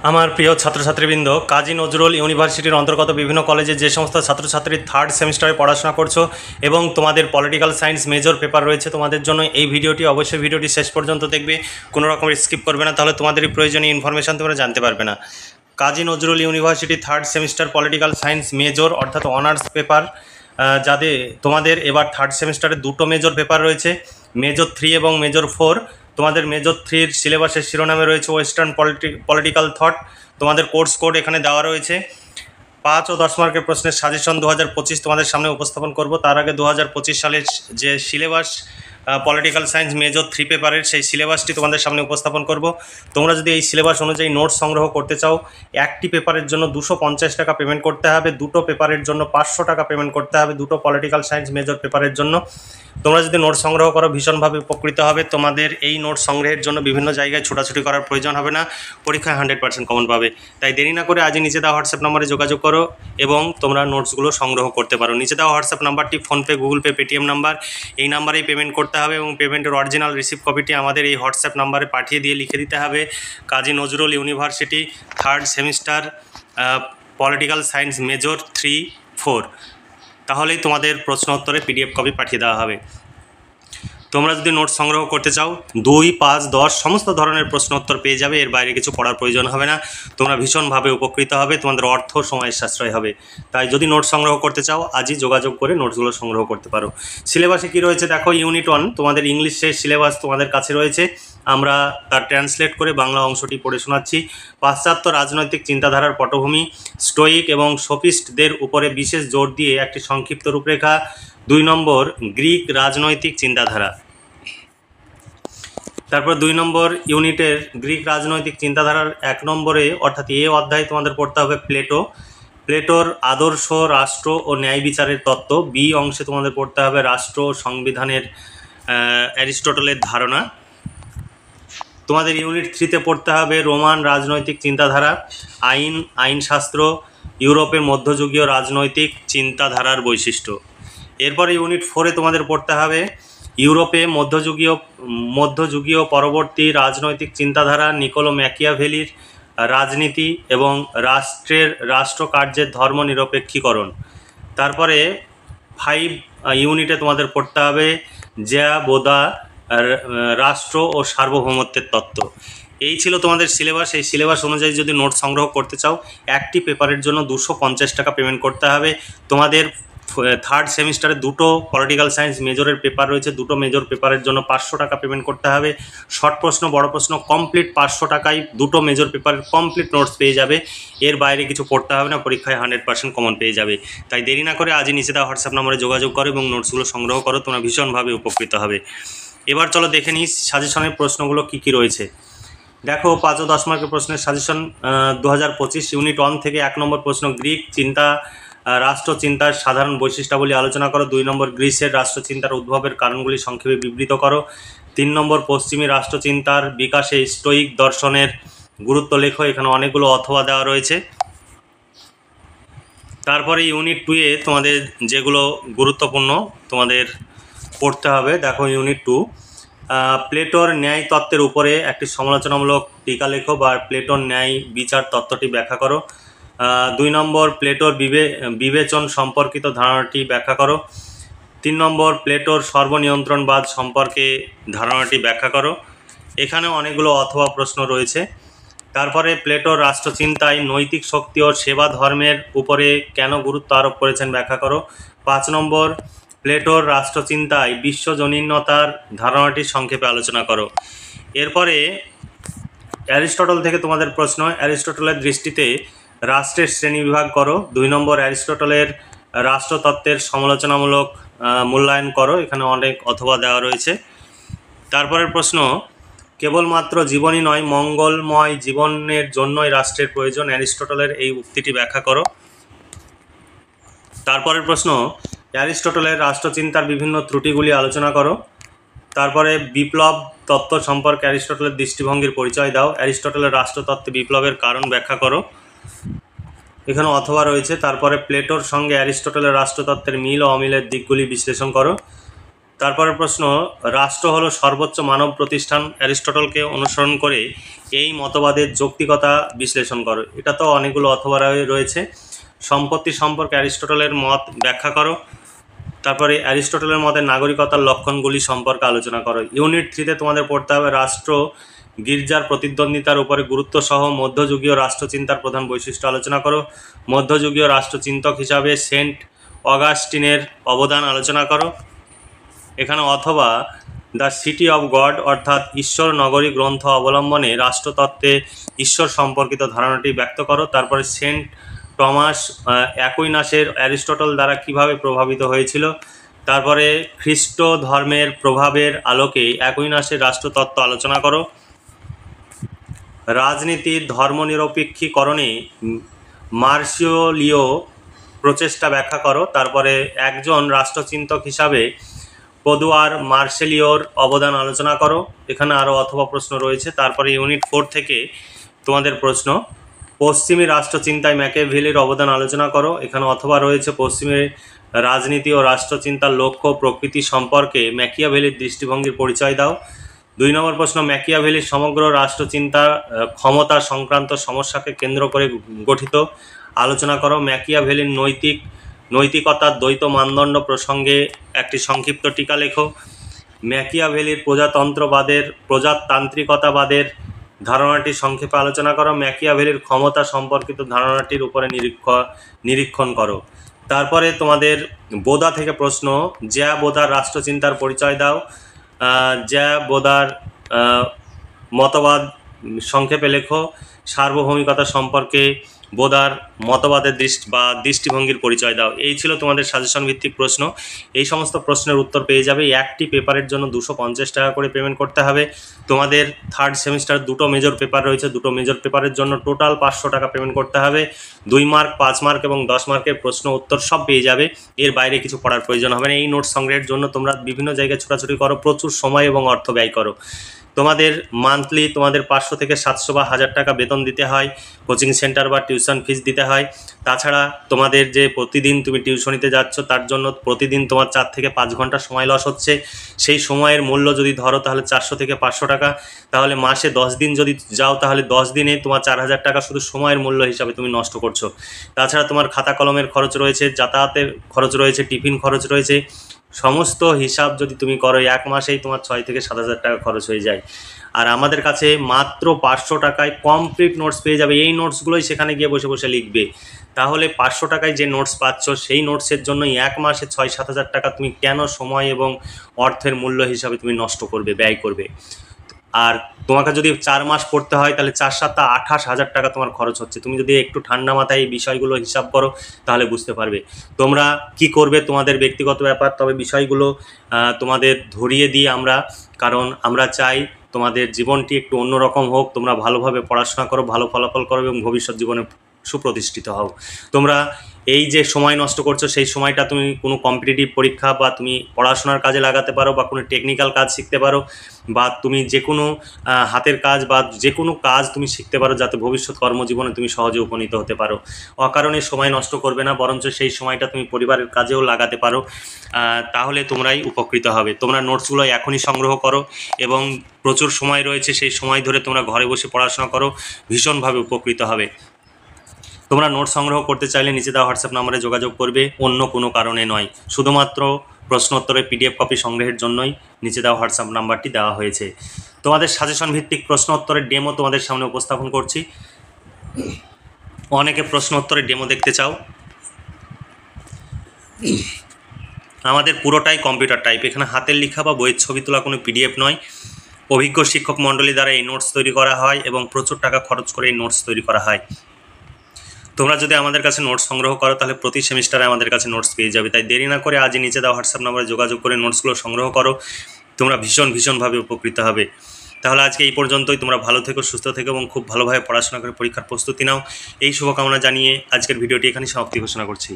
আমার প্রিয় ছাত্রছাত্রীবৃন্দ, কাজী নজরুল ইউনিভার্সিটির অন্তর্গত বিভিন্ন কলেজে যে সমস্ত ছাত্রছাত্রী থার্ড সেমিস্টারে পড়াশোনা করছো এবং তোমাদের পলিটিক্যাল সায়েন্স মেজর পেপার রয়েছে, তোমাদের জন্য এই ভিডিওটি অবশ্যই ভিডিওটি শেষ পর্যন্ত দেখবে, কোনো রকম স্কিপ করবে না, তাহলে তোমাদের এই প্রয়োজনীয় ইনফরমেশান তোমরা জানতে পারবে না। Kazi Nazrul university third semester political science major অর্থাৎ অনার্স পেপার, যাদের তোমাদের এবার থার্ড সেমিস্টারে দুটো মেজর পেপার রয়েছে, মেজর 3 এবং মেজর 4। তোমাদের মেজর 3-র সিলেবাসের শিরোনামে রয়েছে ওয়েস্টার্ন পলিটিক্যাল থট। তোমাদের কোর্স কোড এখানে দেওয়া রয়েছে। 5 ও 10 মার্কের প্রশ্নের সাজেশন 2025 তোমাদের সামনে উপস্থাপন করব। তার আগে 2025 সালের যে সিলেবাস পলিটিক্যাল সায়েন্স মেজর 3 পেপারের, সেই সিলেবাসটি তোমাদের সামনে উপস্থাপন করব। তোমরা যদি এই সিলেবাস অনুযায়ী নোটস সংগ্রহ করতে চাও, একটি পেপারের জন্য 250 টাকা পেমেন্ট করতে হবে, দুটো পেপারের জন্য 500 টাকা পেমেন্ট করতে হবে, দুটো পলিটিক্যাল সায়েন্স মেজর পেপারের জন্য। তোমরা যদি নোট সংগ্রহ করো ভীষণভাবে উপকৃত হবে। তোমাদের এই নোট সংগ্রহের জন্য বিভিন্ন জায়গায় ছোটাছুটি করার প্রয়োজন হবে না, পরীক্ষায় 100% কমন পাবে। তাই দেরি না করে আজই নিচে দেওয়া হোয়াটসঅ্যাপ নম্বরে যোগাযোগ করো এবং তোমরা নোটসগুলো সংগ্রহ করতে পারো। নিচে দেওয়া হোয়াটসঅ্যাপ নাম্বারটি PhonePe, Google pay, Paytm number, এই নাম্বারেই পেমেন্ট করতে হবে এবং পেমেন্টের অরিজিনাল রিসিপ্ট কপিটি আমাদের এই হোয়াটসঅ্যাপ নাম্বারে পাঠিয়ে দিয়ে লিখে দিতে হবে Kazi Nazrul university third semester political science major 3-4। তাহলেই তোমাদের প্রশ্ন উত্তরে পিডিএফ কপি পাঠিয়ে দেওয়া হবে। তোমরা যদি নোট সংগ্রহ করতে চাও 2, 5, 10 সমস্ত ধরনের প্রশ্ন উত্তর পেয়ে যাবে, এর বাইরে কিছু পড়ার প্রয়োজন হবে না। তোমরা ভীষণভাবে উপকৃত হবে, তোমাদের অর্থ সময়ের সাশ্রয় হবে। তাই যদি নোট সংগ্রহ করতে চাও আজই যোগাযোগ করে নোটসগুলো সংগ্রহ করতে পারো। সিলেবাসে কি রয়েছে দেখো, ইউনিট 1 তোমাদের ইংলিশের সিলেবাস তোমাদের কাছে রয়েছে, আমরা তার ট্রান্সলেট করে বাংলা অংশটি পড়ে শোনাচ্ছি। পাশ্চাত্য রাজনৈতিক চিন্তাধারার পটভূমি, স্টোইক এবং সোফিস্টদের উপরে বিশেষ জোর দিয়ে একটি সংক্ষিপ্ত রূপরেখা। 2 নম্বর গ্রিক রাজনৈতিক চিন্তাধারা। তারপর 2 নম্বর ইউনিটের গ্রিক রাজনৈতিক চিন্তাধারার 1 নম্বরে অর্থাৎ এ অধ্যায়ে তোমাদের পড়তে হবে প্লেটোর আদর্শ রাষ্ট্র ও ন্যায় বিচারের তত্ত্ব। বি অংশে তোমাদের পড়তে হবে রাষ্ট্র ও সংবিধানের অ্যারিস্টটলের ধারণা। তোমাদের ইউনিট 3-তে পড়তে হবে রোমান রাজনৈতিক চিন্তাধারা, আইনশাস্ত্র, ইউরোপের মধ্যযুগীয় রাজনৈতিক চিন্তাধারার বৈশিষ্ট্য। এরপরে ইউনিট 4-এ তোমাদের পড়তে হবে ইউরোপে মধ্যযুগীয় পরবর্তী রাজনৈতিক চিন্তাধারা, নিকোলো ম্যাকিয়াভেলির রাজনীতি এবং রাষ্ট্রকার্যের ধর্মনিরপেক্ষীকরণ। তারপরে 5 ইউনিটে তোমাদের পড়তে হবে বোদা রাষ্ট্র ও সার্বভৌমত্বের তত্ত্ব। এই ছিল তোমাদের সিলেবাস। এই সিলেবাস অনুযায়ী যদি নোট সংগ্রহ করতে চাও একটি পেপারের জন্য 250 টাকা পেমেন্ট করতে হবে। তোমাদের থার্ড সেমিস্টারে দুটো পলিটিক্যাল সায়েন্স মেজরের পেপার রয়েছে, দুটো মেজর পেপারের জন্য 500 টাকা পেমেন্ট করতে হবে। শর্ট প্রশ্ন, বড় প্রশ্ন কমপ্লিট 500 টাকায় দুটো মেজর পেপারের কমপ্লিট নোটস পেয়ে যাবে, এর বাইরে কিছু পড়তে হবে না, পরীক্ষায় 100% কমন পেয়ে যাবে। তাই দেরি না করে আজই নিচে দেওয়া হোয়াটসঅ্যাপ নম্বরে যোগাযোগ করো এবং নোটসগুলো সংগ্রহ করো, তোমরা ভীষণভাবে উপকৃত হবে। এবার চলো দেখে নিই সাজেশনের প্রশ্নগুলো কী কী রয়েছে। দেখো 5 ও 10 মার্কের প্রশ্নের সাজেশন 2025 ইউনিট 1 থেকে 1 নম্বর প্রশ্ন গ্রিক রাষ্ট্রচিন্তার সাধারণ বৈশিষ্ট্যাবলী আলোচনা করো। 2 নম্বর গ্রিসের রাষ্ট্রচিন্তার উদ্ভবের কারণগুলি সংক্ষেপে বিবৃত করো। 3 নম্বর পশ্চিমী রাষ্ট্রচিন্তার বিকাশে স্টোইক দর্শনের গুরুত্ব লেখো। এখানে অনেকগুলো অথবা দেওয়া রয়েছে। তারপরে ইউনিট 2-এ তোমাদের যেগুলো গুরুত্বপূর্ণ তোমাদের পড়তে হবে, দেখো ইউনিট 2 প্লেটোর ন্যায় তত্ত্বের উপরে একটি সমালোচনামূলক টিকা লেখো বা প্লেটোর ন্যায় বিচার তত্ত্বটি ব্যাখ্যা করো। 2 নম্বর প্লেটোর বিবেচন সম্পর্কিত ধারণাটি ব্যাখ্যা করো। 3 নম্বর প্লেটোর সর্বনিয়ন্ত্রণবাদ সম্পর্কে ধারণাটি ব্যাখ্যা করো। এখানে অনেকগুলো অথবা প্রশ্ন রয়েছে। তারপরে প্লেটোর রাষ্ট্রচিন্তায় নৈতিক শক্তি ও সেবা ধর্মের উপরে কেন গুরুত্ব আরোপ করেছেন ব্যাখ্যা করো। 5 নম্বর প্লেটোর রাষ্ট্রচিন্তায় বিশ্বজনীনতার ধারণাটি সংক্ষেপে আলোচনা করো। এরপরে অ্যারিস্টটল থেকে তোমাদের প্রশ্ন, অ্যারিস্টটলের দৃষ্টিতে রাষ্ট্রের শ্রেণীবিভাগ করো। 2 নম্বর অ্যারিস্টটলের রাষ্ট্রতত্ত্বের সমালোচনামূলক মূল্যায়ন করো। এখানে অনেক অথবা দেওয়া রয়েছে। তারপরের প্রশ্ন, কেবলমাত্র জীবনই নয় মঙ্গলময় জীবনের জন্যই রাষ্ট্রের প্রয়োজন, অ্যারিস্টটলের এই উক্তিটি ব্যাখ্যা করো। তারপরের প্রশ্ন, অ্যারিস্টটলের রাষ্ট্রচিন্তার বিভিন্ন ত্রুটিগুলি আলোচনা করো। তারপরে বিপ্লব তত্ত্ব সম্পর্কে অ্যারিস্টটলের দৃষ্টিভঙ্গির পরিচয় দাও। অ্যারিস্টটলের রাষ্ট্রতত্ত্বে বিপ্লবের কারণ ব্যাখ্যা করো। এখানে অথবা রয়েছে। তারপরে প্লেটোর সঙ্গে অ্যারিস্টটলের রাষ্ট্রতত্ত্বের মিল ও অমিলের দিকগুলি বিশ্লেষণ করো। তারপরের প্রশ্ন, রাষ্ট্র হলো সর্বোচ্চ মানব প্রতিষ্ঠান, অ্যারিস্টটলকে অনুসরণ করে এই মতবাদের যৌক্তিকতা বিশ্লেষণ করো। এটা তো অনেকগুলো অথবা রয়েছে। সম্পত্তি সম্পর্কে অ্যারিস্টটলের মত ব্যাখ্যা করো। তারপরে অ্যারিস্টটলের মতে নাগরিকতার লক্ষণগুলি সম্পর্কে আলোচনা করো। ইউনিট 3-তে তোমাদের পড়তে হবে রাষ্ট্র গির্জার প্রতিদ্বন্দ্বিতার উপরে গুরুত্ব সহ মধ্যযুগীয় রাষ্ট্রচিন্তার প্রধান বৈশিষ্ট্য আলোচনা করো। মধ্যযুগীয় রাষ্ট্রচিন্তক হিসাবে সেন্ট অগাস্টিনের অবদান আলোচনা করো। এখানে অথবা দ্য সিটি অফ গড অর্থাৎ ঈশ্বর নগরী গ্রন্থ অবলম্বনে রাষ্ট্রতত্ত্বে ঈশ্বর সম্পর্কিত ধারণাটি ব্যক্ত করো। তারপরে সেন্ট টমাস অ্যাকুইনাসের অ্যারিস্টটল দ্বারা কিভাবে প্রভাবিত হয়েছিল। তারপরে খ্রিস্ট ধর্মের প্রভাবের আলোকে অ্যাকুইনাসের রাষ্ট্রতত্ত্ব আলোচনা করো। রাজনীতির ধর্মনিরপেক্ষীকরণে মার্সিওলিও প্রচেষ্টা ব্যাখ্যা করো। তারপরে একজন রাষ্ট্রচিন্তক হিসাবে পদুয়ার মার্সেলিওর অবদান আলোচনা করো। এখানে আরও অথবা প্রশ্ন রয়েছে। তারপরে ইউনিট 4 থেকে তোমাদের প্রশ্ন, পশ্চিমী রাষ্ট্রচিন্তায় ম্যাকিয়াভেলির অবদান আলোচনা করো। এখানে অথবা রয়েছে পশ্চিমী রাজনীতি ও রাষ্ট্রচিন্তার লক্ষ্য প্রকৃতি সম্পর্কে ম্যাকিয়াভেলির দৃষ্টিভঙ্গির পরিচয় দাও। 2 নম্বর প্রশ্ন, ম্যাকিয়াভেলির সমগ্র রাষ্ট্রচিন্তা ক্ষমতা সংক্রান্ত সমস্যাকে কেন্দ্র করে গঠিত, আলোচনা করো। ম্যাকিয়াভেলির নৈতিকতার দ্বৈত মানদণ্ড প্রসঙ্গে একটি সংক্ষিপ্ত টিকা লেখো। ম্যাকিয়াভেলির প্রজাতান্ত্রিকতাবাদের ধারণাটি সংক্ষেপে আলোচনা করো। ম্যাকিয়াভেলির ক্ষমতা সম্পর্কিত ধারণাটির উপরে নিরীক্ষণ করো। তারপরে তোমাদের বোদা থেকে প্রশ্ন, জ্যা বোদার রাষ্ট্রচিন্তার পরিচয় দাও। জ্যা বোদার মতবাদ সংক্ষেপে লেখো। সার্বভৌমিকতা সম্পর্কে বোদার মতবাদের দৃষ্টিভঙ্গির পরিচয় দাও। এই ছিল তোমাদের সাজেশন ভিত্তিক প্রশ্ন। এই সমস্ত প্রশ্নের উত্তর পেয়ে যাবে। একটি পেপারের জন্য 250 টাকা করে পেমেন্ট করতে হবে। তোমাদের 3rd সেমিস্টার 2টো মেজর পেপার রয়েছে। 2টো মেজর পেপারের জন্য টোটাল 500 টাকা পেমেন্ট করতে হবে। 2 মার্ক, 5 মার্ক এবং 10 মার্কের প্রশ্ন উত্তর সব পেয়ে যাবে। এর বাইরে কিছু পড়ার প্রয়োজন হবে না। এই নোট সংগ্রহের জন্য তোমরা বিভিন্ন জায়গায় ছোটাছুটি করো, প্রচুর সময় এবং অর্থ ব্যয় করো। তোমাদের মান্থলি তোমাদের 500 থেকে 700 বা 1000 টাকা বেতন দিতে হয়, কোচিং সেন্টার বা টিউশন ফিস দিতে হয়। তাছাড়া তোমাদের যে প্রতিদিন তুমি টিউশনিতে যাচ্ছ তার জন্য প্রতিদিন তোমার 4 থেকে 5 ঘন্টা সময় লস হচ্ছে। সেই সময়ের মূল্য যদি ধরো তাহলে 400 থেকে 500 টাকা। তাহলে মাসে 10 দিন যদি যাও তাহলে 10 দিনে তোমার 4000 টাকা শুধু সময়ের মূল্য হিসাবে তুমি নষ্ট করছো। তাছাড়া তোমার খাতা কলমের খরচ রয়েছে, যাতায়াতের খরচ রয়েছে, টিফিন খরচ রয়েছে। সমস্ত হিসাব যদি তুমি করো 1 মাসেই তোমার 6 থেকে 7000 টাকা খরচ হয়ে যায়। আর আমাদের কাছে মাত্র 500 টাকায় কমপ্লিট নোটস পেয়ে যাবে। এই নোটসগুলোই সেখানে গিয়ে বসে বসে লিখবে। তাহলে 500 টাকায় যে নোটস পাচ্ছ সেই নোটসের জন্য 1 মাসে 6-7 হাজার টাকা তুমি কেন সময় এবং অর্থের মূল্য হিসাবে তুমি নষ্ট করবে, ব্যয় করবে। আর তোমাকে যদি 4 মাস পড়তে হয় তাহলে 4-7 28,000 টাকা তোমার খরচ হচ্ছে। তুমি যদি একটু ঠান্ডা মাথায় এই বিষয়গুলো হিসাব করো তাহলে বুঝতে পারবে। তোমরা কি করবে তোমাদের ব্যক্তিগত ব্যাপার, তবে বিষয়গুলো তোমাদের ধরিয়ে দিই আমরা, কারণ আমরা চাই তোমাদের জীবনটি একটু অন্যরকম হোক। তোমরা ভালোভাবে পড়াশোনা করো, ভালো ফলাফল করো এবং ভবিষ্যৎ জীবনে সুপ্রতিষ্ঠিত হও। তোমরা এই যে সময় নষ্ট করছো সেই সময়টা তুমি কোনো কম্পিটিটিভ পরীক্ষা বা তুমি পড়াশোনার কাজে লাগাতে পারো, বা কোনো টেকনিক্যাল কাজ শিখতে পারো, বা তুমি যে কোনো হাতের কাজ বা যে কোনো কাজ তুমি শিখতে পারো, যাতে ভবিষ্যৎ কর্মজীবনে তুমি সহজে উপনীত হতে পারো। অকারণে সময় নষ্ট করবে না, বরঞ্চ সেই সময়টা তুমি পরিবারের কাজেও লাগাতে পারো। তাহলে তোমরাই উপকৃত হবে। তোমরা নোটসগুলো এখনই সংগ্রহ করো এবং প্রচুর সময় রয়েছে, সেই সময় ধরে তোমরা ঘরে বসে পড়াশোনা করো, ভীষণভাবে উপকৃত হবে। তোমরা নোট সংগ্রহ করতে চাইলে নিচে দেওয়া হোয়াটসঅ্যাপ নম্বরে যোগাযোগ করবে, অন্য কোনো কারণে নয়। শুধুমাত্র প্রশ্নোত্তরের PDF কপি সংগ্রহের জন্যই নিচে দেওয়া হোয়াটসঅ্যাপ নাম্বারটি দেওয়া হয়েছে। তোমাদের সাজেশন ভিত্তিক প্রশ্নোত্তরের ডেমো তোমাদের সামনে উপস্থাপন করছি। অনেকে প্রশ্নোত্তরের ডেমো দেখতে চাও। আমাদের পুরোটাই কম্পিউটার টাইপ, এখানে হাতের লেখা বা বইয়ের ছবি তোলা কোনো PDF নয়। অভিজ্ঞ শিক্ষক মণ্ডলী দ্বারা এই নোটস তৈরি করা হয় এবং প্রচুর টাকা খরচ করে এই নোটস তৈরি করা হয়। তোমরা যদি আমাদের কাছে নোটস সংগ্রহ করো তাহলে প্রতি সেমিস্টারে আমাদের কাছে নোটস পেয়ে যাবে। তাই দেরি না করে আজই নিচে দেওয়া হোয়াটসঅ্যাপ নম্বরে যোগাযোগ করে নোটসগুলো সংগ্রহ করো, তোমরা ভীষণভাবে উপকৃত হবে। তাহলে আজকে এই পর্যন্তই। তোমরা ভালো থেকো, সুস্থ থেকো এবং খুব ভালোভাবে পড়াশোনা করে পরীক্ষার প্রস্তুতি নাও। এই শুভকামনা জানিয়ে আজকের ভিডিওটি এখানেই সমাপ্তি ঘোষণা করছি।